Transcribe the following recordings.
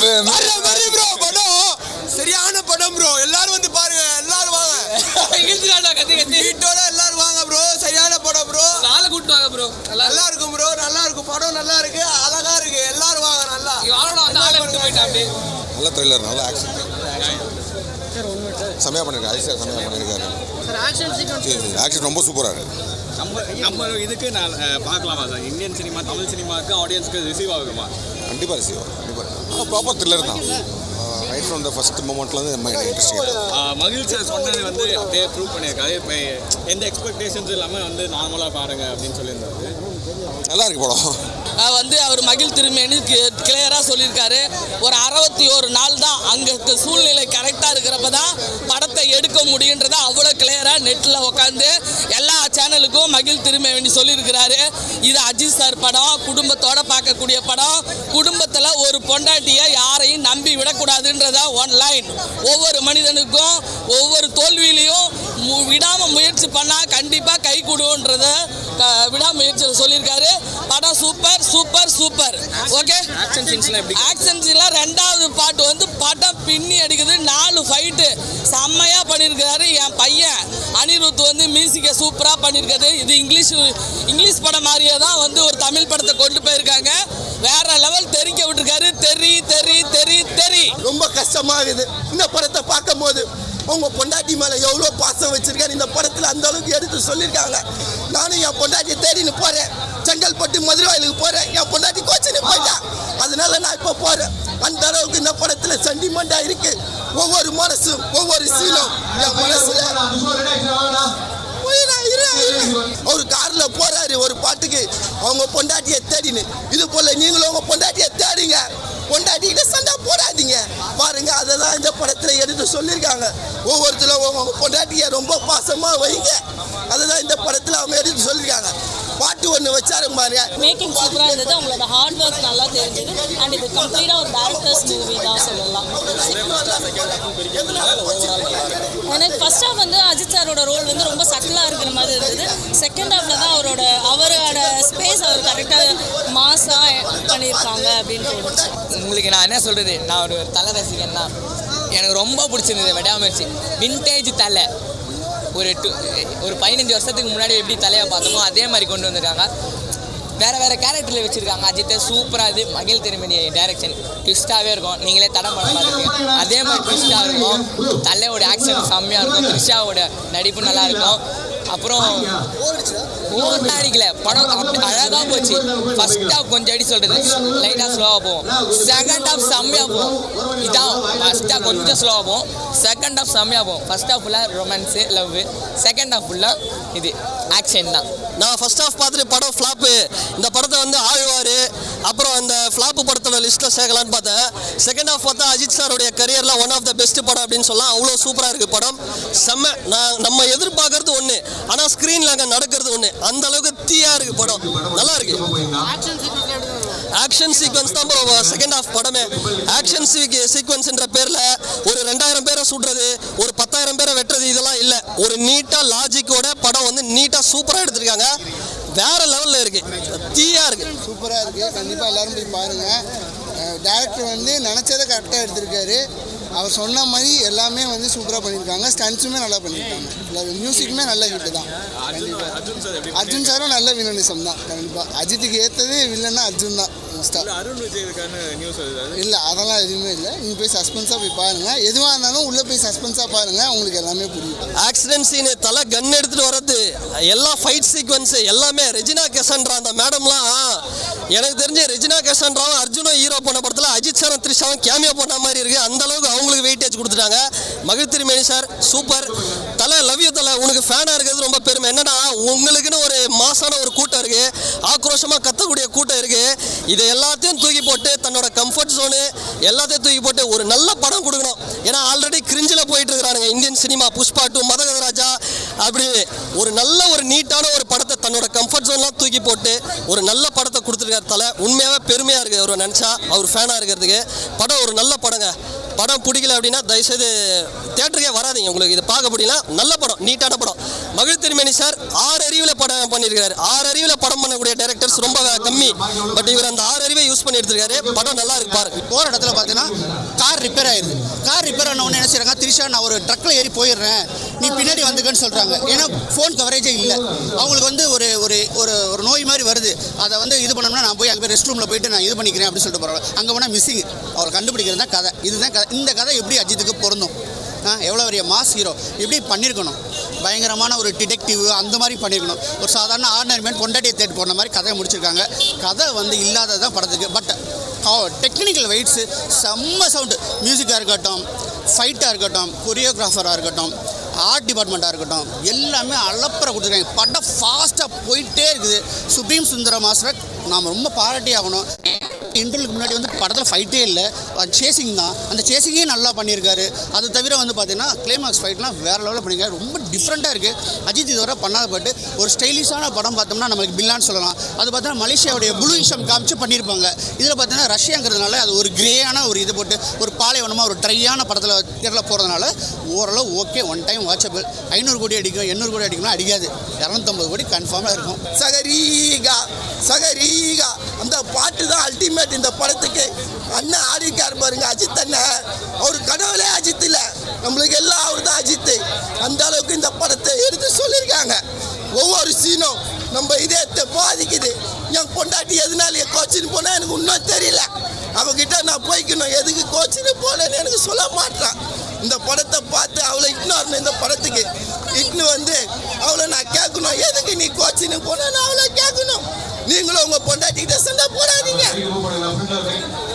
Bro படம் சரியான படம் ப்ரோ. எல்லாரும் வந்து பாருங்க, எல்லாரும் வாங்க. வீட்டோட எல்லாரும் வாங்க ப்ரோ. சரியான படம் ப்ரோ. நாளை கூட்டு வாங்க ப்ரோ. நல்லா இருக்கும் ப்ரோ, நல்லா இருக்கும் படம், நல்லா இருக்கு, அழகா இருக்கு. எல்லாரும் வாங்க. நல்லா நல்ல த்ரில்லர், நல்ல ஆக்ஷன், செமையா பண்ணிருக்காரு. செமையா பண்ணிருக்காரு. ஆக்ஷன் ரொம்ப சூப்பரா இருக்கு. நம்ம இதுக்கு நான் பார்க்கலாமா சார்? இந்தியன் சினிமா, தமிழ் சினிமாவுக்கு ஆடியன்ஸ்க்கு ரிசீவ் ஆகுமா? கண்டிப்பாக ரிசீவ் ஆகும். கண்டிப்பாக ப்ராப்பர் த்ரில்லர் தான். ரைட் ஃப்ரம் த ஃபர்ஸ்ட் மூமெண்ட்லேருந்து ரொம்ப இன்ட்ரெஸ்டிங்காக மகிழ் சார் சொன்னது வந்து அப்படியே ப்ரூவ் பண்ணியிருக்காரு. இப்போ எந்த எக்ஸ்பெக்டேஷன்ஸ் இல்லாமல் வந்து நார்மலாக பாருங்க அப்படின்னு சொல்லியிருந்தாரு. நல்லா இருக்கு படம். வந்து அவர் மகிழ் திருமேனி கிளியராக சொல்லியிருக்காரு. ஒரு 61 நாள் தான் அங்கே சூழ்நிலை கரெக்டாக இருக்கிறப்ப தான் படத்தை எடுக்க முடியுன்றத அவ்வளோ கிளியராக நெட்டில் உட்காந்து எல்லா சேனலுக்கும் மகிழ் திருமேனி சொல்லியிருக்கிறாரு. இது அஜித் சார் படம், குடும்பத்தோட பார்க்கக்கூடிய படம். குடும்பத்தில் ஒரு பொண்டாட்டியை யாரையும் நம்பி விடக்கூடாதுன்றதா ஒன் லைன். ஒவ்வொரு மனிதனுக்கும் ஒவ்வொரு தோல்வியிலையும் விடாமல் முயற்சி பண்ணால் கண்டிப்பாக கை கொடுன்றத விடாமுயற்சியில் சொல்லியிருக்காரு. படம் super super super. Okay, action சீன்ஸ்லாம் ரெண்டாவது பாட்டு வந்து படம் பின்னி அடிக்குது. 4 ஃபைட்டு செம்மையாக பண்ணியிருக்கிறாரு. என் பையன் அனிருத் வந்து மியூசிக்கை சூப்பராக பண்ணியிருக்காரு. இது இங்கிலீஷ் படம் மாதிரியே தான் வந்து ஒரு தமிழ் படத்தை கொண்டு போயிருக்காங்க. வேற லெவல் தெரிக்க விட்டுருக்காரு. தெரி ரொம்ப கஷ்டமா இருக்குது இந்த படத்தை பார்க்கும் போது. உங்க பொண்டாட்டி மேல எவ்வளோ பாசம் வச்சிருக்காரு இந்த படத்துல, அந்த அளவுக்கு எடுத்து சொல்லியிருக்காங்க. நானும் என் பொண்டாட்டியை தேடின்னு போறேன். செங்கல்பட்டு மதுரவாயிலுக்கு போறேன். என் பொண்டாட்டி கோச்சின்னு போயிட்டேன். அதனால நான் இப்போ போறேன். அந்த அளவுக்கு இந்த படத்துல சென்டிமெண்டா இருக்கு. ஒவ்வொரு மனசும் ஒவ்வொரு சீனும் என் மனசுல. ஒரு கார்ல போறாரு ஒரு பாட்டுக்கு, அவங்க பொண்டாட்டியை தேடின்னு. இது போல நீங்களும் உங்க பொண்டாட்டியை தேடுங்க. பொண்டாட்டிகிட்ட சண்டை போடாதீங்க பாருங்க. அதை தான் இந்த படத்துல எடுத்து சொல்லியிருக்காங்க. ஒவ்வொருத்தரும் உங்க பொண்டாட்டியை ரொம்ப பாசமா வைங்க. அதுதான் இந்த படத்துல அவங்க எடுத்து சொல்லியிருக்காங்க. பாட்டு ஒன்று வச்சாரு பாருங்க. மேக்கிங் சூப்பராக இருந்தது. உங்களோட ஹார்ட் ஒர்க் நல்லா தெரிஞ்சது. அண்ட் இது கம்ப்ளீட்டாக ஒரு டேரக்டர்ஸ் மூவி தான் சொல்லலாம். எனக்கு ஃபர்ஸ்ட் ஹாஃப் வந்து அஜித் சாரோட ரோல் வந்து ரொம்ப சட்டிலாக இருக்கிற மாதிரி இருந்தது. செகண்ட் ஹாஃபில் தான் அவரோட ஸ்பேஸ் அவர் கரெக்டாக மாஸாக பண்ணியிருக்காங்க அப்படின்னு தோணுச்சு. உங்களுக்கு நான் என்ன சொல்கிறது, நான் ஒரு தலை ரசிகன்னா எனக்கு ரொம்ப பிடிச்சிருந்தது விடாமுயற்சி. வின்டேஜ் தலை ஒரு 15 வருஷத்துக்கு முன்னாடி எப்படி தலையை பார்த்தோமோ அதே மாதிரி கொண்டு வந்திருக்காங்க. வேறு கேரக்டரில் வச்சுருக்காங்க. அஜித்தை சூப்பராக இது மகிழ் திருமணி டைரக்ஷன் ட்விஸ்ட்டாகவே இருக்கும். நீங்களே தடம் படம் பார்த்துருக்கீங்க, அதே மாதிரி ட்விஸ்ட்டாக இருக்கும். தலையோட ஆக்ஷன் செம்மையாக இருக்கும். த்ரிஷாவோட நடிப்பு நல்லாயிருக்கும். அப்புறம் அடிக்கல படம் அப்படி அழகாக போச்சு. ஃபர்ஸ்ட் ஹாஃப் கொஞ்சம் அடி சொல்கிறது லைட்டாக ஸ்லோவாக போகும். செகண்ட் ஹாஃப் செம்மையாக போகும். இதான் ஃபர்ஸ்ட் ஹாஃப் கொஞ்சம் ஸ்லோவாக போகும். செகண்ட் ஹாஃப் செம்மையாக போகும். ஃபர்ஸ்ட் ஹாஃப் ஃபுல்லாக ரொமான்ஸு லவ், செகண்ட் ஹாஃப் ஃபுல்லாக இது ஆக்ஷன் தான். நான் ஃபர்ஸ்ட் ஹாஃப் பார்த்துட்டு படம் ஃப்ளாப்பு, இந்த படத்தை வந்து ஆழ்வார் அப்புறம் அந்த ஃப்ளாப்பு படத்தோட லிஸ்ட்டில் சேர்க்கலான்னு பார்த்தேன். செகண்ட் ஹாஃப் பார்த்தா அஜித் சாருடைய கரியரில் ஒன் ஆஃப் த பெஸ்ட் படம் அப்படின்னு சொல்லலாம். அவ்வளோ சூப்பராக இருக்குது படம். செம்ம. நம்ம எதிர்பார்க்கறது ஒன்று, ஆனால் ஸ்க்ரீனில் அங்கே நடக்கிறது ஒன்று. அந்த அளவுக்கு தீயா இருக்கு படம். நல்லா இருக்கு. ஆக்ஷன் சீக்வன்ஸ் தான் செகண்ட் ஹாஃப் படமே. ஆக்ஷன் சீக்வன்ஸ்ன்ற பேரில் ஒரு 2000 பேரை சுடுறது, ஒரு 10,000 பேரை வெட்டுறது, இதெல்லாம் இல்லை. ஒரு நீட்டாக லாஜிக்கோட படம் வந்து நீட்டாக சூப்பராக எடுத்திருக்காங்க. வேற லெவலில் இருக்கு. தீயா இருக்கு. சூப்பராக இருக்குது. கண்டிப்பாக எல்லாரும் போய் பாருங்கள். டேரக்டர் வந்து நினச்சதை கரெக்டாக எடுத்திருக்காரு. அவர் சொன்ன மாதிரி எல்லாமே வந்து சூப்பராக பண்ணியிருக்காங்க. ஸ்டன்ஸுமே நல்லா பண்ணியிருக்காங்க. மியூசிக்குமே நல்ல ஹிட்டு தான். அர்ஜுன் சாரும் நல்ல வில்லனிசம் தான். கண்டிப்பாக அஜித்துக்கு ஏற்றது வில்லன்னா அர்ஜுன் தான். இல்லை அதெல்லாம் எதுவுமே இல்லை. நீங்கள் போய் சஸ்பென்ஸாக போய் பாருங்கள். எதுவாக இருந்தாலும் உள்ளே போய் சஸ்பென்ஸாக பாருங்கள், உங்களுக்கு எல்லாமே புரியும். ஆக்சிடென்ட் சீனு, தலை கன் எடுத்துகிட்டு வர்றது, எல்லா ஃபைட் சீக்வன்ஸு எல்லாமே. ரெஜினா கெசன்ட்ரா அந்த மேடம்லாம் எனக்கு தெரிஞ்சு ரெஜினா கெசன்ட்ராவும் அர்ஜுனும் ஹீரோ பண்ண படத்தில் அஜித் சாரும் த்ரிஷாவும் கேமியோ பண்ண மாதிரி இருக்குது. அந்தளவுக்கு அவங்களுக்கு வெயிட்டேஜ் கொடுத்துட்டாங்க. மகிழ் திருமேனி சார் சூப்பர். தலை லவ் யூ தலை. உனக்கு ஃபேனாக இருக்கிறது ரொம்ப பெருமை. என்னன்னா உங்களுக்குன்னு ஒரு மாசான ஒரு கூட்டம் இருக்குது, ஆக்ரோஷமாக கத்தக்கூடிய கூட்டம் இருக்குது. இதை எல்லாத்தையும் தூக்கி போட்டு தன்னோட கம்ஃபர்ட் ஜோனு எல்லாத்தையும் தூக்கி போட்டு ஒரு நல்ல படம் கொடுக்கணும். ஏன்னா ஆல்ரெடி கிரிஞ்சில் போயிட்டு இருக்கிறானுங்க இந்தியன் சினிமா. புஷ்பா 2, மதகதராஜா, அப்படி ஒரு நல்ல ஒரு நீட்டான ஒரு படத்தை தன்னோட கம்ஃபர்ட் ஜோன்லாம் தூக்கி போட்டு ஒரு நல்ல படத்தை கொடுத்துருக்காரு தலை. உண்மையாகவே பெருமையாக இருக்குது அவர் நினச்சா, அவர் ஃபேனாக இருக்கிறதுக்கு. படம் ஒரு நல்ல படங்க. படம் பிடிக்கல அப்படின்னா தயவுசெய்து தேட்டருக்கே வராதிங்க. உங்களுக்கு இது பார்க்க முடியல. நல்ல படம், நீட்டான படம். மகிழ் திருமேனி சார் 6 அறிவில் படம் பண்ணியிருக்காரு. 6 அறிவில் படம் பண்ணக்கூடிய டைரக்டர்ஸ் ரொம்ப கம்மி. பட் இவர் அந்த 6 அறிவை யூஸ் பண்ணி எடுத்திருக்காரு. படம் நல்லா இருக்கு பாருங்க. போகிற இடத்துல பார்த்தீங்கன்னா கார் ரிப்பேர் ஆயிடுது. கார் ரிப்பேர் ஆன உடனே என்ன செய்றாங்க, திரிஷா நான் ஒரு ட்ரக்கில் ஏறி போயிடுறேன், நீ பின்னாடி வந்துக்கன்னு சொல்கிறாங்க. ஏன்னா ஃபோன் கவரேஜே இல்லை. அவங்களுக்கு வந்து ஒரு ஒரு ஒரு ஒரு நோய் மாதிரி வருது. அதை வந்து இது பண்ணோம்னா நான் போய் அங்கே போய் ரெஸ்ட் ரூமில் போயிட்டு நான் இது பண்ணிக்கிறேன் அப்படின்னு சொல்லிட்டு போகிறாங்க. அங்கே போனால் மிஸ்ஸிங். அவரை கண்டுபிடிக்கிறது தான் கதை. இதுதான் கதை. இந்த கதை எப்படி அஜித்துக்கு பொருந்தும்? எவ்வளோ பெரிய மாஸ் ஹீரோ, எப்படி பண்ணியிருக்கணும்? பயங்கரமான ஒரு டிடெக்டிவ் அந்த மாதிரி பண்ணியிருக்கணும். ஒரு சாதாரண ஆர்டினரி மேன் பொண்டாட்டியை தேடி போன மாதிரி கதையை முடிச்சிருக்காங்க. கதை வந்து இல்லாததான் படத்துக்கு. பட் டெக்னிக்கல் வெயிட்ஸு செம்ம சவுண்டு. மியூசிக்காக இருக்கட்டும், ஃபைட்டாக இருக்கட்டும், கொரியோகிராஃபராக இருக்கட்டும், ஆர்ட் டிபார்ட்மெண்ட்டாக இருக்கட்டும், எல்லாமே அளப்பறை கொடுத்துருக்காங்க. படம் ஃபாஸ்ட்டாக போயிட்டே இருக்குது. சுப்ரீம் சுந்தர மாஸ்டரை நாம் ரொம்ப பாராட்டி ஆகணும். இன்டர்வலுக்கு முன்னாடி வந்து படத்தில் ஃபைட்டே இல்லை, சேசிங் தான். அந்த சேசிங்கே நல்லா பண்ணியிருக்காரு. அது தவிர வந்து பார்த்தீங்கன்னா கிளைமாக்ஸ் ஃபைட்லாம் வேறு லெவலில் பண்ணியிருக்காரு. ரொம்ப டிஃப்ரெண்ட்டாக இருக்குது. அஜித் இதுவரை பண்ணாத பட்டு ஒரு ஸ்டைலிஷான படம் பார்த்தோம்னா நம்மளுக்கு பில்லான்னு சொல்லலாம். அது பார்த்தீங்கன்னா மலேசியாவுடைய ப்ளூயிஷம் காமிச்சு பண்ணியிருப்பாங்க. இதில் பார்த்தீங்கன்னா ரஷ்யாங்கிறதுனால அது ஒரு கிரேயான ஒரு இது போட்டு ஒரு பாலைவனமாக ஒரு ட்ரையான படத்தில் தேரில் போகிறதுனால ஓரளவு ஓகே, ஒன் டைம் வாட்சபிள். 500 கோடி அடிக்கும், 800 கோடி அடிக்கணும் அடிக்காது. 250 கோடி கன்ஃபார்மாக இருக்கும். சகரீகா சகரீகா அந்த பாட்டு தான் அல்டிமேட் இந்த படத்துக்கு. அண்ணன் ஆடிக்கார் பாருங்க, அஜித் அண்ணன். அவர் கடவுளே அஜித் இல்லை, நம்மளுக்கு எல்லாம் அவர் தான் அஜித். அந்த அளவுக்கு இந்த படத்தை எடுத்து சொல்லியிருக்காங்க. ஒவ்வொரு சீனும் நம்ம இதயத்தை பாதிக்குது. என் பொண்டாட்டி எதனால கோச்சின்னு போனால் எனக்கு இன்னும் தெரியல. அவகிட்ட நான் போய்க்கணும், எதுக்கு கோச்சின்னு போனேன்னு எனக்கு சொல்ல மாட்டான். இந்த படத்தை பார்த்து அவளை இட்னு இந்த படத்துக்கு இட்னு வந்து அவளை நான் கேட்கணும், எதுக்கு நீ கோச்சின்னு போனேன்னு அவளை கேட்கணும். நீங்களும் உங்கள் பொண்டாட்டிக்கிட்ட சண்டை போடாதீங்க.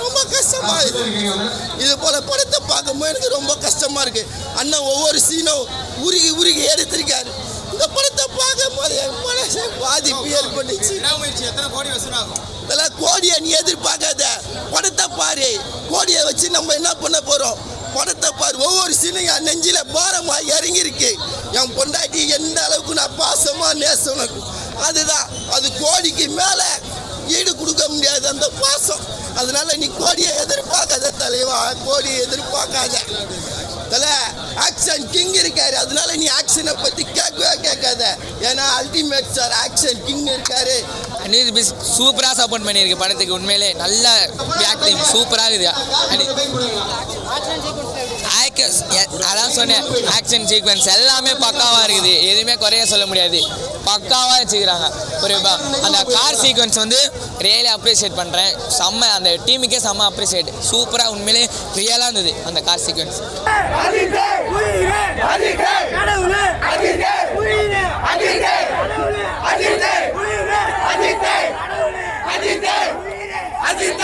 ரொம்ப கஷ்டமா இருக்குது. இது போல படத்தை பார்க்கும்போது எனக்கு ரொம்ப கஷ்டமா இருக்கு. அண்ணன் ஒவ்வொரு சீனும் உருகி உருகி எடுத்திருக்காரு. இந்த படத்தை பார்க்கும்போது என் மனசு பாதிப்பு ஏற்பட்டுச்சு. இதெல்லாம் கோடியை நீ எதிர்பார்க்காத, படத்தை பாரு. கோடியை வச்சு நம்ம என்ன பண்ண போறோம்? படத்தை பாரு. ஒவ்வொரு சீனும் என் நெஞ்சில பாரமா இறங்கியிருக்கு. என் பொண்டாட்டி எந்த அளவுக்கு நான் பாசமா நேசணும், அதுதான். அது கோடிக்கு மேலே ஈடு கொடுக்க முடியாது அந்த பாசம். அதனால நீ கோடியை எதிர்பார்க்காத தலைவா, கோடியை எதிர்பார்க்காத தலை. ஆக்ஷன் கிங் இருக்காரு, அதனால நீ ஆக்ஷனை பற்றி கேட்கவே கேட்காத. ஏன்னா அல்டிமேட் சார் ஆக்ஷன் கிங் இருக்காரு. அனிருத் பிஸ் சூப்பராக சப்போர்ட் பண்ணியிருக்கு படத்துக்கு. உண்மையிலே நல்ல ஆக்டிங் சூப்பராக இருக்குது. அதான் சொன்னேன், ஆக்ஷன் சீக்வன்ஸ் எல்லாமே பக்காவாக இருக்குது. எதுவுமே குறைய சொல்ல முடியாது, பக்காவாக வச்சுக்கிறாங்க. ஒரு அந்த கார் சீக்வன்ஸ் வந்து ரியலி அப்ரிஷியேட் பண்ணுறேன். செம்ம, அந்த டீமுக்கே செம்ம அப்ரிஷியேட். சூப்பராக உண்மையிலே ரியலாக இருந்தது அந்த கார் சீக்வன்ஸ். அஜித்